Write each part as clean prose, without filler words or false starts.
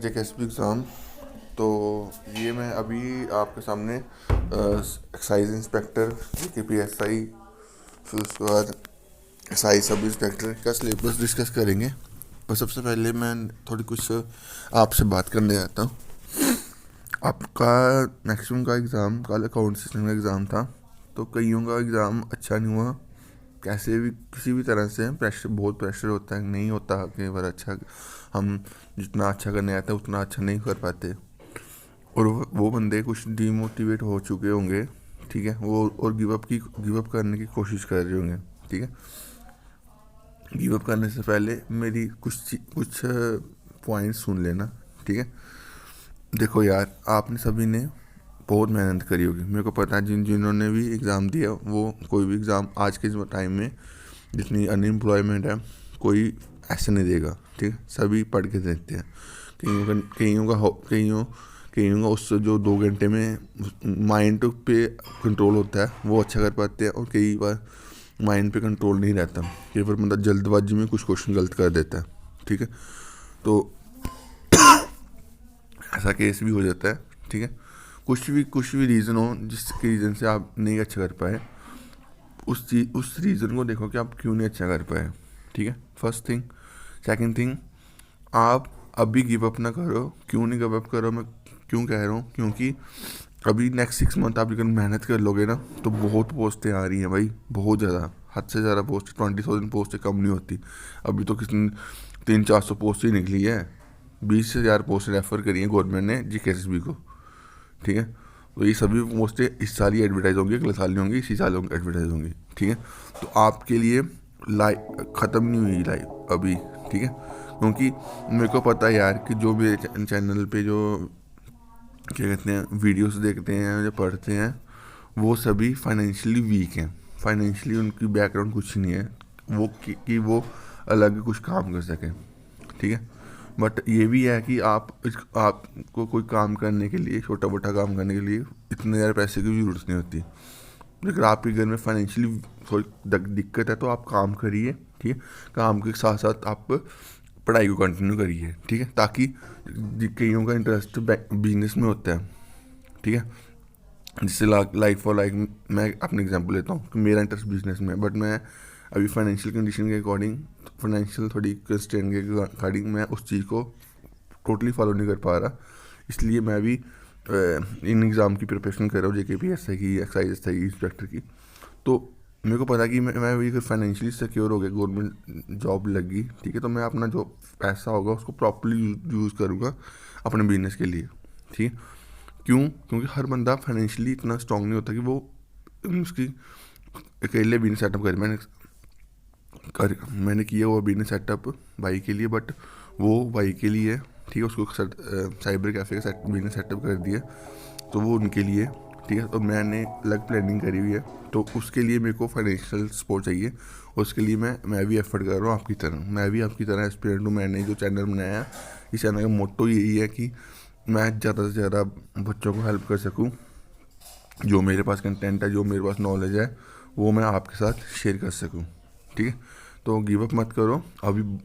जेकेएसपी exam. तो ये मैं अभी आपके सामने एक्साइज इंस्पेक्टर जेकेपीएसआई, फिर उसके बाद एसआई सब इंस्पेक्टर का सिलेबस डिस्कस करेंगे। पर सबसे पहले मैं थोड़ी कुछ आपसे बात करने आता हूँ। आपका मैक्सिमम का एग्ज़ाम कल अकाउंट सिस्टम का एग्ज़ाम था, तो कईयों का एग्ज़ाम अच्छा नहीं हुआ। कैसे भी किसी भी तरह से प्रेशर, बहुत प्रेशर होता है, नहीं होता कई बार अच्छा। हम जितना अच्छा करने आता है उतना अच्छा नहीं कर पाते, और वो बंदे कुछ डीमोटिवेट हो चुके होंगे, ठीक है। वो और गिव अप करने की कोशिश कर रहे होंगे, ठीक है। गिव अप करने से पहले मेरी कुछ पॉइंट्स सुन लेना, ठीक है। देखो यार, आपने सभी ने बहुत मेहनत करी होगी, मेरे को पता है। जिन्होंने भी एग्ज़ाम दिया, वो कोई भी एग्ज़ाम आज के टाइम में जितनी अनएम्प्लॉयमेंट है, कोई ऐसे नहीं देगा, ठीक है। सभी पढ़ के देते हैं। कईयों का उससे जो 2 घंटे में माइंड पे कंट्रोल होता है वो अच्छा कर पाते हैं, और कई बार माइंड पे कंट्रोल नहीं रहता। कई बार मतलब जल्दबाजी में कुछ क्वेश्चन गलत कर देता है, ठीक है। तो ऐसा केस भी हो जाता है, ठीक है। कुछ भी रीज़न हो जिसके रीज़न से आप नहीं अच्छा कर पाए, उस रीज़न को देखो कि आप क्यों नहीं अच्छा कर पाए, ठीक है। First thing. सेकंड थिंग, आप अभी गिव अप ना करो। क्यों नहीं गिव अप करो, मैं क्यों कह रहा हूँ, क्योंकि अभी नेक्स्ट 6 मंथ आप अगर मेहनत कर लोगे ना, तो बहुत पोस्टें आ रही हैं भाई, बहुत ज़्यादा, हद से ज़्यादा पोस्ट। 20,000 पोस्टें कम नहीं होती। अभी तो किसी 300-400 पोस्ट ही निकली है। 20,000 पोस्ट रेफर करी है गवर्नमेंट ने जीकेएसबी को, ठीक है। तो ये सभी पोस्टें इस साल ही एडवर्टाइज होंगी, अगले साल नहीं होंगी, इसी साल एडवर्टाइज होंगी, ठीक है। तो आपके लिए लाइफ ख़त्म नहीं हुई लाइफ अभी, ठीक है। क्योंकि मेरे को पता है यार कि जो मेरे चैनल पे जो क्या कहते हैं वीडियोस देखते हैं, जो पढ़ते हैं, वो सभी फाइनेंशियली वीक हैं। फाइनेंशियली उनकी बैकग्राउंड कुछ नहीं है वो कि वो अलग कुछ काम कर सकें, ठीक है। बट ये भी है कि आपको कोई काम करने के लिए, छोटा मोटा काम करने के लिए इतने ज़्यादा पैसे की ज़रूरत नहीं होती। अगर आपके घर में फाइनेंशियली थोड़ी दिक्कत है तो आप काम करिए, ठीक है। काम के साथ साथ आप पढ़ाई को कंटिन्यू करिए, ठीक है। ताकि कईयों का इंटरेस्ट बिजनेस में होता है, ठीक है। जिससे लाइक फॉर लाइक मैं अपने एग्जांपल लेता हूँ कि मेरा इंटरेस्ट बिजनेस में है, बट मैं अभी फाइनेंशियल कंडीशन के अकॉर्डिंग, फाइनेंशियल थोड़ी कंस्ट्रेंट के अकॉर्डिंग मैं उस चीज़ को टोटली फॉलो नहीं कर पा रहा। इसलिए मैं भी इन एग्ज़ाम की प्रिपरेशन कर रहा हूँ, जेकेपीएसआई की, एक्साइज एसआई इंस्पेक्टर की। तो मेरे को पता कि मैं भी अगर फाइनेंशियली सिक्योर हो गया, गवर्नमेंट जॉब लगी, ठीक है, तो मैं अपना जो पैसा होगा उसको प्रॉपर्ली यूज़ करूँगा अपने बिजनेस के लिए, ठीक है। क्योंकि हर बंदा फाइनेंशियली इतना स्ट्रांग नहीं होता कि वो उसकी अकेले बिजनेस सेटअप करे। मैंने किया हुआ बिजनेस सेटअप भाई के लिए, बट वो भाई के लिए, ठीक है। उसको साइबर कैफ़े का बिजनेस सेटअप कर दिया, तो वो उनके लिए, ठीक है। तो मैंने अलग प्लानिंग करी हुई है, तो उसके लिए मेरे को फाइनेंशियल सपोर्ट चाहिए। उसके लिए मैं भी एफर्ट कर रहा हूँ आपकी तरह। मैं भी आपकी तरह एस्पिरेंट हूँ। मैंने जो चैनल बनाया है, इस चैनल का मोटो यही है कि मैं ज़्यादा से ज़्यादा बच्चों को हेल्प कर सकूँ। जो मेरे पास कंटेंट है, जो मेरे पास नॉलेज है, वो मैं आपके साथ शेयर कर सकूँ, ठीक है। तो गिव अप मत करो। अब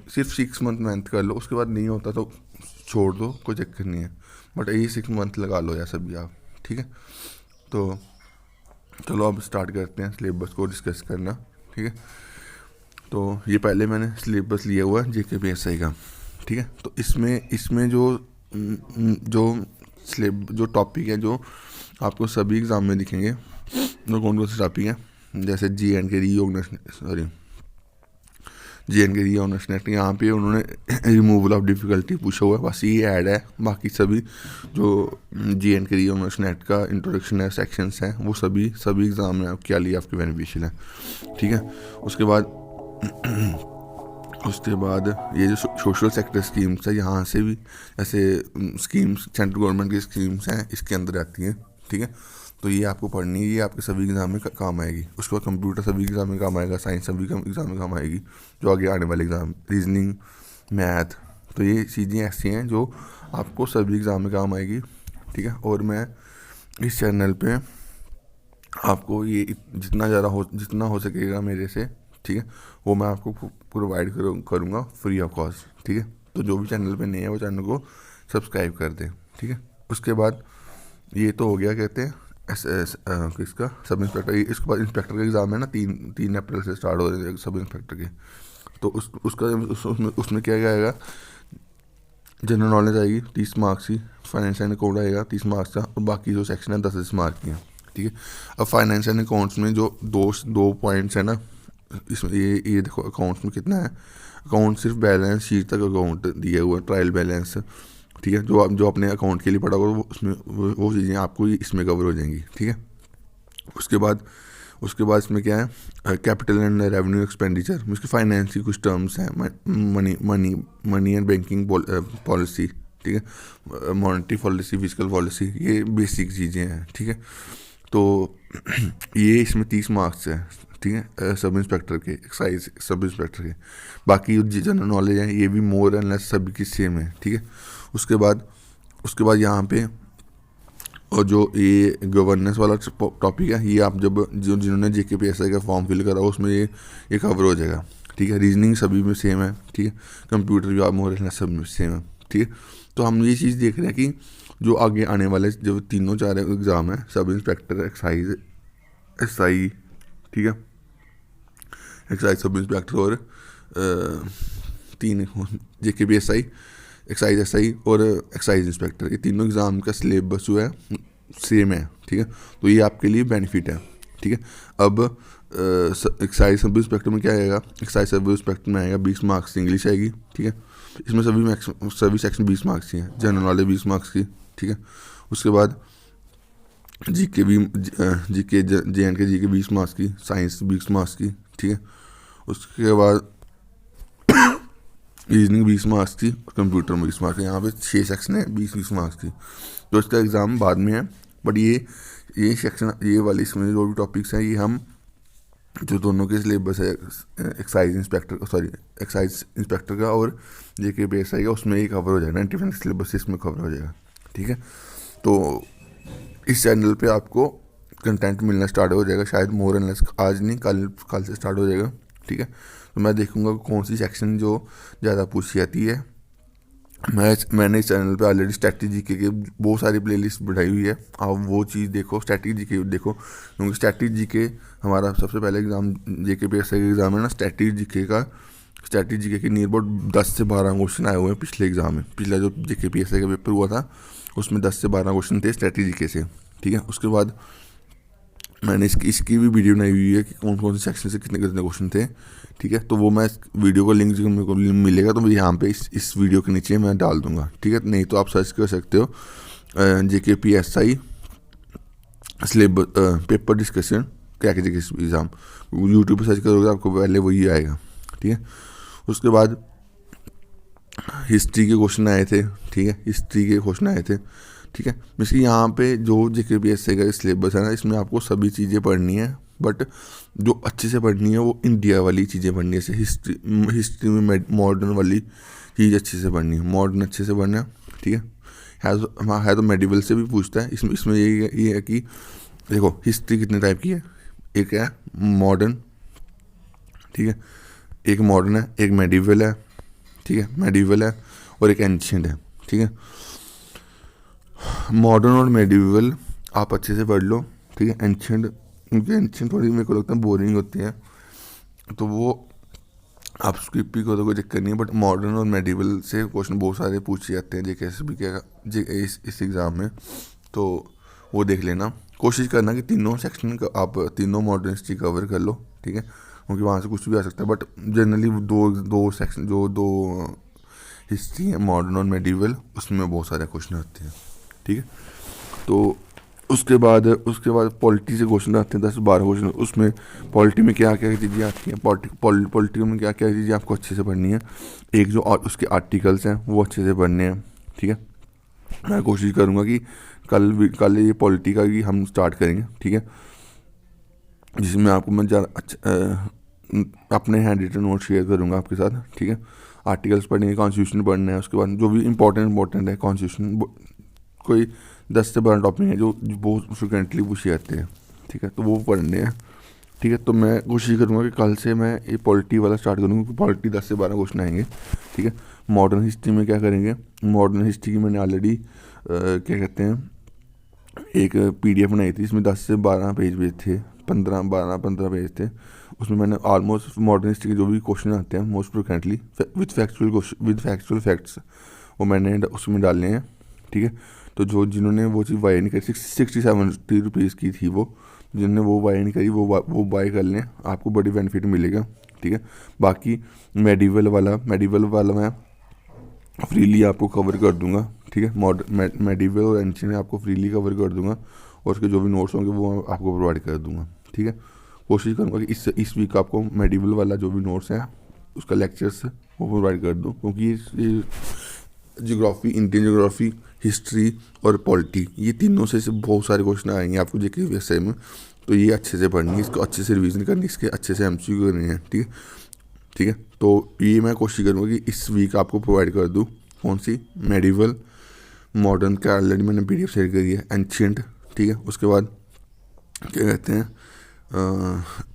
सिर्फ 6 मंथ मेहनत कर लो, उसके बाद नहीं होता तो छोड़ दो, कोई चक्कर नहीं है। बट ये 6 मंथ लगा लो यार सभी आप, ठीक है। तो चलो अब स्टार्ट करते हैं सिलेबस को डिस्कस करना, ठीक है। तो ये पहले मैंने सिलेबस लिया हुआ है जेकेपीएसआई का, ठीक है। तो इसमें इसमें जो टॉपिक है, जो आपको सभी एग्ज़ाम में दिखेंगे, वो कौन कौन से टॉपिक हैं, जैसे जी एन के रीऑर्गेनाइजेशन एक्ट। यहाँ पे उन्होंने रिमूवल ऑफ डिफ़िकल्टी पूछा हुआ है, बस ये ऐड है। बाकी सभी जो जी एन के रीऑर्गेनाइजेशन एक्ट का इंट्रोडक्शन है, सेक्शंस हैं, वो सभी एग्ज़ाम में क्या लिए आपके बेनिफिशियल है, ठीक है। उसके बाद ये जो सोशल सेक्टर स्कीम्स है, यहाँ से भी ऐसे स्कीम्स, सेंट्रल गवर्नमेंट की स्कीम्स हैं, इसके अंदर आती हैं, ठीक है। तो ये आपको पढ़नी है, ये आपके सभी एग्ज़ाम में काम आएगी। उसके बाद कंप्यूटर सभी एग्ज़ाम में काम आएगा, साइंस सभी एग्ज़ाम में काम आएगी, जो आगे आने वाले एग्ज़ाम, रीजनिंग, मैथ। तो ये चीज़ें ऐसी हैं जो आपको सभी एग्ज़ाम में काम आएगी, ठीक है। और मैं इस चैनल पे आपको ये जितना हो सकेगा मेरे से, ठीक है, वो मैं आपको प्रोवाइड करूँगा फ्री ऑफ कॉस्ट, ठीक है। तो जो भी चैनल पे नहीं है, वो चैनल को सब्सक्राइब कर दें, ठीक है। उसके बाद ये तो हो गया, कहते हैं किसका, सब इंस्पेक्टर। इसके बाद इंस्पेक्टर का एग्ज़ाम है ना, 3 अप्रैल से स्टार्ट हो रहे हैं सब इंस्पेक्टर के। तो उसमें क्या आएगा, जनरल नॉलेज आएगी 30 मार्क्स की, फाइनेंस एंड अकाउंट आएगा 30 मार्क्स का, और बाकी जो सेक्शन है 10 मार्क की है, ठीक है। अब फाइनेंस एंड अकाउंट्स में जो दो पॉइंट्स है ना, इसमें ये देखो अकाउंट्स में कितना है, अकाउंट सिर्फ बैलेंस शीट तक अकाउंट दिया हुआ है, ट्रायल बैलेंस, ठीक है। जो अपने अकाउंट के लिए पढ़ा होगा वो उसमें वो चीज़ें आपको इसमें कवर हो जाएंगी, ठीक है। उसके बाद इसमें क्या है, कैपिटल एंड रेवेन्यू एक्सपेंडिचर, उसकी फाइनेंस की कुछ टर्म्स हैं, मनी एंड बैंकिंग पॉलिसी, ठीक है, मॉनेटरी पॉलिसी, फिजिकल पॉलिसी, ये बेसिक चीज़ें हैं, ठीक है। तो ये इसमें 30 मार्क्स है, ठीक है, सब इंस्पेक्टर के, एक्साइज सब इंस्पेक्टर के। बाकी जो जनरल नॉलेज है ये भी मोर एंड लेस सभी की सेम है, ठीक है। उसके बाद यहाँ पे और जो ये गवर्नेंस वाला टॉपिक है, ये आप जब जिन्होंने JKPSI का फॉर्म फिल करा उसमें ये कवर हो जाएगा, ठीक है। रीजनिंग सभी में सेम है, ठीक है। कंप्यूटर भी आप मोर एंड लेस सब में सेम है, ठीक है। तो हम ये चीज़ देख रहे हैं कि जो आगे आने वाले जो 3-4 एग्ज़ाम है, सब इंस्पेक्टर, एक्साइज, SI, ठीक है, एक्साइज सब इंस्पेक्टर और 3 JKPSI, एक्साइज SI और एक्साइज इंस्पेक्टर, ये तीनों एग्ज़ाम का सिलेबस जो है सेम है, ठीक है। तो ये आपके लिए बेनिफिट है, ठीक है। अब एक्साइज सब इंस्पेक्टर में क्या आएगा, एक्साइज सब इंस्पेक्टर में आएगा 20 मार्क्स की इंग्लिश आएगी, ठीक है। इसमें सभी सेक्शन 20 मार्क्स की हैं, जनरल नॉलेज 20 मार्क्स की, ठीक है। उसके बाद जीके JNK जीके 20 मार्क्स की, साइंस 20 मार्क्स की, ठीक है। उसके बाद रीजनिंग 20 मार्क्स की और कंप्यूटर में 20 मार्क्स की। यहाँ पे 6 सेक्शन है 20-20 मार्क्स की। तो इसका एग्ज़ाम बाद में है, बट ये सेक्शन, ये वाली इसमें जो भी टॉपिक्स हैं, ये हम जो दोनों के सिलेबस है, एक्साइज इंस्पेक्टर का और JKPSI का, उसमें ये कवर हो जाएगा, 90% सिलेबस इसमें कवर हो जाएगा, ठीक है। तो इस चैनल पे आपको कंटेंट मिलना स्टार्ट हो जाएगा, शायद मोर एंड लेस आज नहीं कल से स्टार्ट हो जाएगा, ठीक है। तो मैं देखूंगा कौन सी सेक्शन जो ज़्यादा पूछी जाती है। मैंने इस चैनल पे ऑलरेडी स्ट्रैटेजी के बहुत सारी प्लेलिस्ट बढ़ाई हुई है, आप वो चीज़ देखो, स्ट्रैटेजी के देखो, क्योंकि स्ट्रैटेजी के हमारा सबसे पहले एग्ज़ाम JKPSI का एग्ज़ाम है ना, स्ट्रैटेजी के नियर अबाउट 10 से 12 क्वेश्चन आए हुए हैं पिछले एग्ज़ाम में। पिछला जो JKPSI का पेपर हुआ था उसमें 10 से 12 क्वेश्चन थे स्ट्रैटेजी के से, ठीक है। उसके बाद मैंने इसकी भी वीडियो बनाई हुई है कि कौन कौन से सेक्शन से कितने कितने क्वेश्चन थे, ठीक है। तो वो मैं वीडियो को लिंक मेरे को मिलेगा तो यहाँ पे इस वीडियो के नीचे मैं डाल दूंगा, ठीक है। नहीं तो आप सर्च कर सकते हो JKPSI syllabus paper discussion crack exam, YouTube पर सर्च करोगे आपको पहले वही आएगा, ठीक है। उसके बाद हिस्ट्री के क्वेश्चन आए थे, ठीक है, हिस्ट्री के क्वेश्चन आए थे, ठीक है। वैसे यहाँ पे जो JKPSI का सिलेबस है ना, इसमें आपको सभी चीज़ें पढ़नी है, बट जो अच्छे से पढ़नी है वो इंडिया वाली चीज़ें पढ़नी है। जैसे हिस्ट्री में मॉडर्न वाली चीज़ अच्छे से पढ़नी है, मॉडर्न अच्छे से पढ़ना है, ठीक है तो मेडिवल से भी पूछता है। इसमें ये है कि देखो हिस्ट्री कितने टाइप की है, एक है मॉडर्न, ठीक है, एक मॉडर्न है, एक मेडिवल है, ठीक है, मेडिवल है और एक एंशिएंट है, ठीक है। मॉडर्न और मेडिवल आप अच्छे से पढ़ लो, ठीक है। एंशिएंट, क्योंकि एंशिएंट थोड़ी मेरे को लगता है बोरिंग होती है, तो वो आप स्किप भी करो, कोई दिक्कत नहीं है। बट मॉडर्न और मेडिवल से क्वेश्चन बहुत सारे पूछे जाते हैं JKSB के इस एग्ज़ाम में, तो वो देख लेना। कोशिश करना कि तीनों सेक्शन का आप तीनों मॉडर्न हिस्ट्री कवर कर लो, ठीक है, क्योंकि वहाँ से कुछ भी आ सकता है। बट जनरली दो सेक्शन जो दो हिस्ट्री है, मॉडर्न और मेडिवल, उसमें बहुत सारे क्वेश्चन आते हैं, ठीक है। तो उसके बाद पॉलिटी से क्वेश्चन आते हैं 10-12 क्वेश्चन। उसमें पॉलिटी में क्या क्या चीज़ें आती हैं, पॉलिटी में क्या क्या चीज़ें आपको अच्छे से पढ़नी है। एक जो उसके आर्टिकल्स हैं वो अच्छे से पढ़ने हैं, ठीक है। मैं कोशिश करूँगा कि कल ये पॉलिटी का भी हम स्टार्ट करेंगे, ठीक है, जिसमें आपको मैं अपने हैंड रिटन नोट शेयर करूँगा आपके साथ, ठीक है। आर्टिकल्स पढ़ेंगे, कॉन्स्टिट्यूशन पढ़ना है, उसके बाद जो भी इंपॉर्टेंट है कॉन्स्टिट्यूशन, कोई 10 से 12 टॉपिक है जो बहुत फ्रिक्वेंटली पूछे जाते हैं, ठीक है, तो वो पढ़ने हैं। ठीक है। तो मैं कोशिश करूँगा कि कल से मैं ये पॉलिटी वाला स्टार्ट करूँगा, क्योंकि पॉलिटी 10 से 12 क्वेश्चन आएंगे। ठीक है। मॉडर्न हिस्ट्री में क्या करेंगे, मॉडर्न हिस्ट्री की मैंने ऑलरेडी क्या कहते हैं एक PDF बनाई थी, इसमें 10 से 12 पेज थे, 15 पेज थे। उसमें मैंने ऑलमोस्ट मॉडर्न हिस्ट्री के जो भी क्वेश्चन आते हैं most frequently with factual facts, वो मैंने उसमें डालने हैं। ठीक है। तो जो जिन्होंने वो चीज़ बाय नहीं करी, 60-70 रुपीज़ की थी वो, जिन्होंने वो बाय नहीं करी वो बाय कर लें, आपको बड़ी बेनिफिट मिलेगा। ठीक है। बाकी मेडिवल वाला मैं फ्रीली आपको कवर कर दूंगा। ठीक है। मेडिवल और एंशिएंट आपको फ्रीली कवर कर दूंगा, और उसके जो भी नोट्स होंगे वो मैं आपको प्रोवाइड कर दूंगा। ठीक है। कोशिश करूँगा कि इस वीक आपको मेडिवल वाला जो भी नोट्स है उसका लेक्चर्स वो प्रोवाइड कर दूँ, क्योंकि ये ज्योग्राफी, इंडियन ज्योग्राफी, हिस्ट्री और पॉलिटी, ये तीनों से बहुत सारे क्वेश्चन आएंगे आपको जेके वैसे में। तो ये अच्छे से पढ़नी है, इसको अच्छे से रिवीजन करनी है, इसके अच्छे से MCQ करनी है। ठीक है। ठीक है। तो ये मैं कोशिश करूँगा कि इस वीक आपको प्रोवाइड कर दूँ। कौन सी? मेडिवल, मॉडर्न का ऑलरेडी मैंने PDF शेयर करी है, एंशिएंट। ठीक है। उसके बाद क्या कहते हैं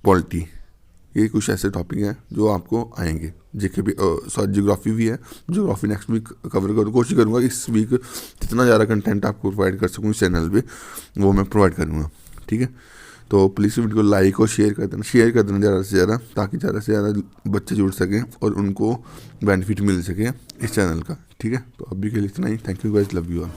पॉलिटी। ये कुछ ऐसे टॉपिक हैं जो आपको आएंगे। जेके भी ज्योग्राफी भी है, ज्योग्राफी नेक्स्ट वीक कवर करूँ। कोशिश करूँगा कि इस वीक जितना ज़्यादा कंटेंट आपको प्रोवाइड कर सकूँ इस चैनल पे, वो मैं प्रोवाइड करूँगा। ठीक है। तो प्लीज़ वीडियो को लाइक और शेयर कर देना ज़्यादा से ज़्यादा, ताकि ज़्यादा से ज़्यादा बच्चे जुड़ सकें और उनको बेनिफिट मिल सके इस चैनल का। ठीक है। तो अभी के लिए इतना ही। Thank you guys, love you all.